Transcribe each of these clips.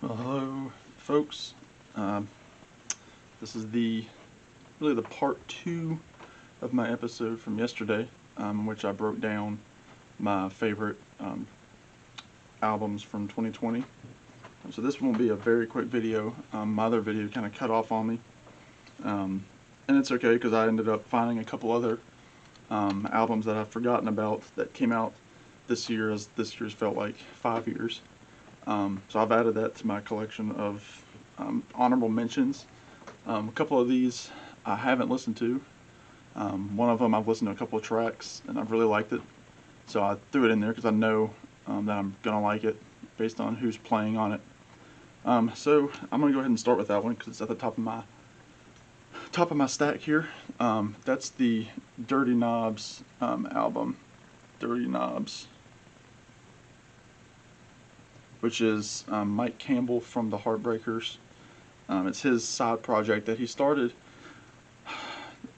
Well, hello, folks. Um, this is really the part two of my episode from yesterday, in which I broke down my favorite albums from 2020. So this one will be a very quick video. My other video kind of cut off on me, and it's okay because I ended up finding a couple other albums that I've forgotten about that came out this year, as this year's felt like 5 years. So I've added that to my collection of honorable mentions. A couple of these I haven't listened to. One of them I've listened to a couple of tracks and I've really liked it. So I threw it in there because I know that I'm going to like it based on who's playing on it. So I'm going to go ahead and start with that one because it's at the top of my stack here. That's the Dirty Knobs album. Dirty Knobs, which is Mike Campbell from the Heartbreakers. It's his side project that he started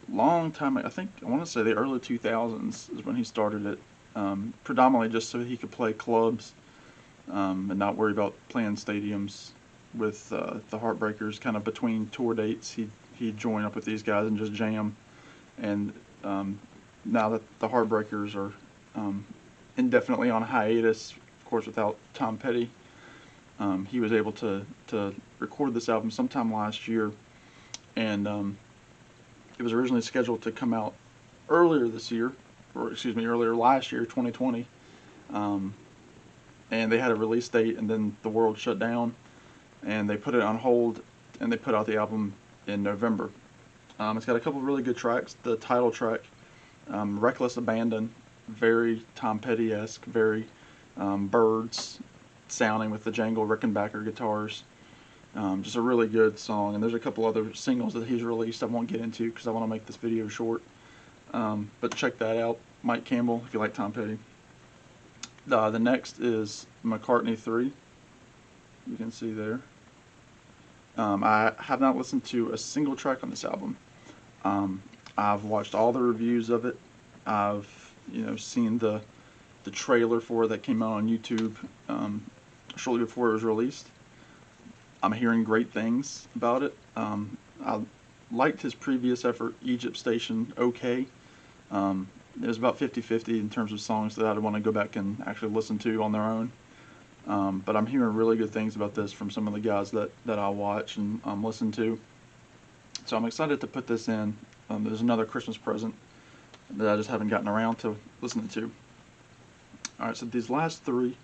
long time. I think I want to say the early 2000s is when he started it, predominantly just so he could play clubs and not worry about playing stadiums with the Heartbreakers. Kind of between tour dates, he'd join up with these guys and just jam. And now that the Heartbreakers are indefinitely on hiatus, of course, without Tom Petty, he was able to record this album sometime last year, and it was originally scheduled to come out earlier this year, or excuse me, earlier last year, 2020, and they had a release date, and then the world shut down, and they put it on hold, and they put out the album in November. It's got a couple of really good tracks. The title track, Reckless Abandon, very Tom Petty-esque, very Birds sounding with the jangle Rickenbacker guitars. Just a really good song, and there's a couple other singles that he's released I won't get into because I want to make this video short. But check that out, Mike Campbell, if you like Tom Petty. The next is McCartney 3. You can see there. I have not listened to a single track on this album. I've watched all the reviews of it. I've seen the trailer for it that came out on YouTube shortly before it was released. I'm hearing great things about it. I liked his previous effort, Egypt Station, okay. It was about 50-50 in terms of songs that I'd want to go back and actually listen to on their own. But I'm hearing really good things about this from some of the guys that I watch and listen to. So I'm excited to put this in. There's another Christmas present that I just haven't gotten around to listening to. Alright, so these last three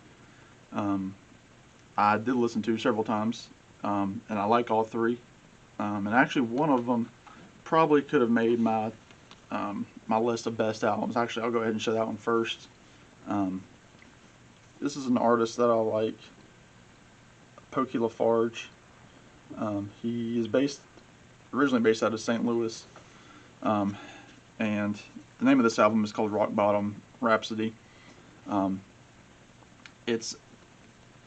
I did listen to several times, and I like all three. And actually one of them probably could have made my my list of best albums. Actually, I'll go ahead and show that one first. This is an artist that I like, Pokey LaFarge. He is originally based out of St. Louis, and the name of this album is called Rock Bottom Rhapsody. It's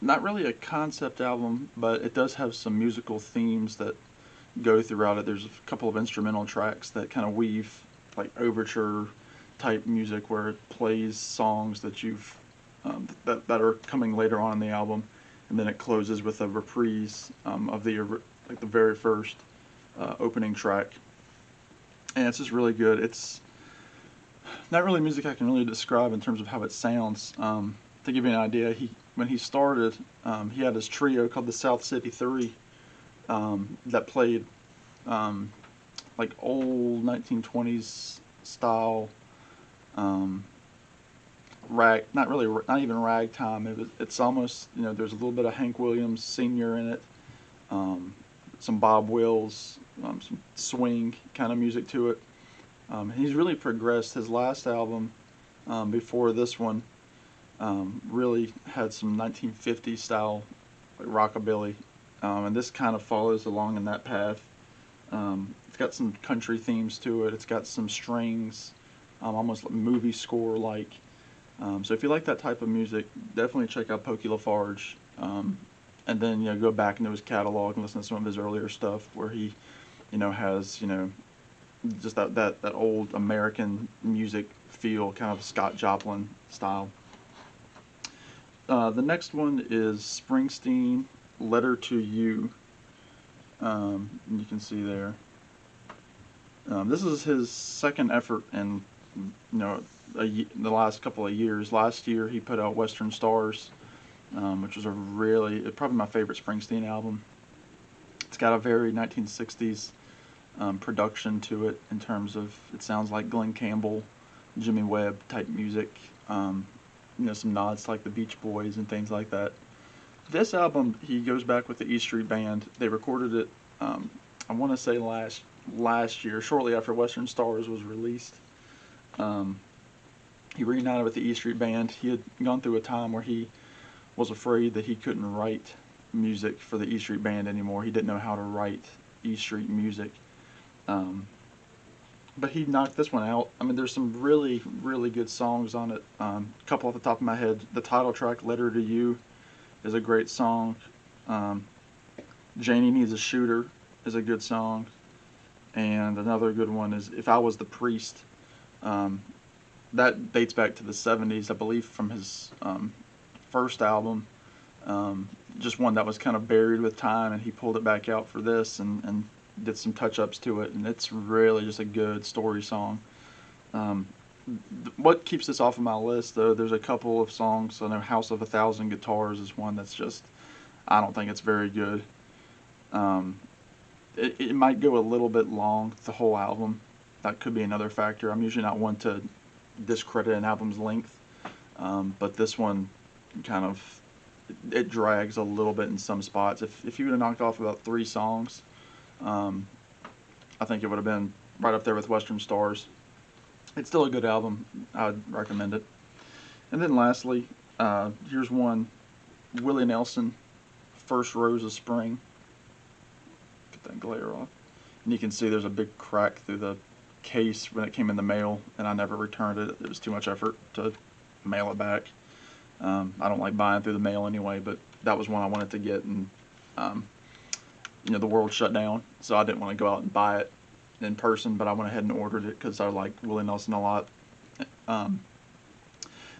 not really a concept album, but it does have some musical themes that go throughout it. There's a couple of instrumental tracks that kind of weave like overture type music where it plays songs that you've that are coming later on in the album, and then it closes with a reprise of the very first opening track, and it's just really good. It's not really music I can really describe in terms of how it sounds. To give you an idea, when he started, he had his trio called the South City Three that played like old 1920s style not even ragtime. It's almost, there's a little bit of Hank Williams Sr. in it, some Bob Wills, some swing kind of music to it. He's really progressed. His last album before this one really had some 1950s style like rockabilly, and this kind of follows along in that path. It's got some country themes to it. It's got some strings, almost like movie score like. So if you like that type of music, definitely check out Pokey LaFarge, and then go back into his catalog and listen to some of his earlier stuff where he has just that old American music feel, kind of Scott Joplin style. The next one is Springsteen, Letter to You. You can see there. This is his second effort in, the last couple of years. Last year he put out Western Stars, which was probably my favorite Springsteen album. It's got a very 1960s production to it in terms of, it sounds like Glenn Campbell, Jimmy Webb type music. Some nods to like the Beach Boys and things like that. This album, he goes back with the E Street Band. They recorded it, I want to say last year, shortly after Western Stars was released. He reunited with the E Street Band. He had gone through a time where he was afraid that he couldn't write music for the E Street Band anymore. He didn't know how to write E Street music. But he knocked this one out. I mean, there's some really, really good songs on it. A couple off the top of my head. The title track, Letter to You, is a great song. Janie Needs a Shooter is a good song. And another good one is If I Was the Priest. That dates back to the 70s, I believe, from his first album. Just one that was kind of buried with time, and he pulled it back out for this and did some touch-ups to it, and it's really just a good story song. What keeps this off of my list, though, there's a couple of songs. I know House of a Thousand Guitars is one that's just, I don't think it's very good. It might go a little bit long, the whole album. That could be another factor. I'm usually not one to discredit an album's length, but this one kind of, it drags a little bit in some spots. If you would have knocked off about 3 songs, I think it would have been right up there with Western Stars. It's still a good album. I'd recommend it. And then lastly, here's one, Willie Nelson, First Rose of Spring. Get that glare off. And you can see there's a big crack through the case when it came in the mail, and I never returned it. It was too much effort to mail it back. I don't like buying through the mail anyway, but that was one I wanted to get, and the world shut down, so I didn't want to go out and buy it in person, but I went ahead and ordered it because I like Willie Nelson a lot.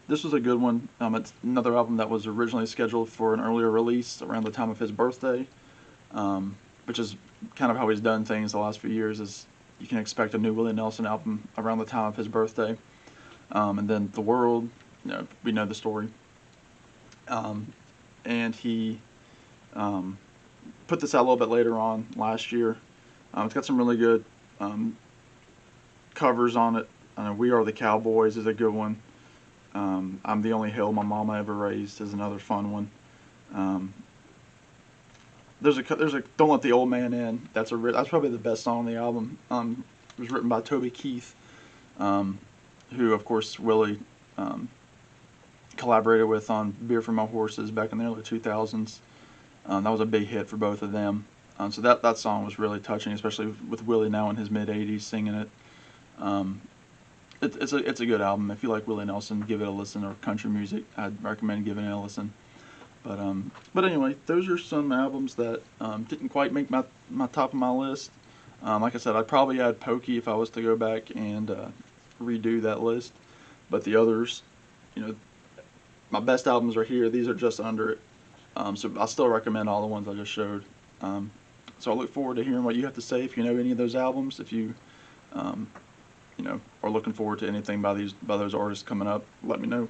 This was a good one. It's another album that was originally scheduled for an earlier release around the time of his birthday, which is kind of how he's done things the last few years. Is you can expect a new Willie Nelson album around the time of his birthday, and then The World, we know the story. And he put this out a little bit later on last year. It's got some really good covers on it. We Are the Cowboys is a good one. I'm the Only Hill My Mama Ever Raised is another fun one. There's a Don't Let the Old Man In. That's probably the best song on the album. It was written by Toby Keith, who of course Willie collaborated with on Beer for My Horses back in the early 2000s. That was a big hit for both of them. So that song was really touching, especially with Willie now in his mid-80s singing it. It's a good album. If you like Willie Nelson, give it a listen, or country music, I'd recommend giving it a listen. But anyway, those are some albums that didn't quite make my top of my list. Like I said, I'd probably add Pokey if I was to go back and redo that list. But the others, my best albums are here. These are just under it. So I still recommend all the ones I just showed. So I look forward to hearing what you have to say. If you know any of those albums, if you are looking forward to anything by those artists coming up, let me know.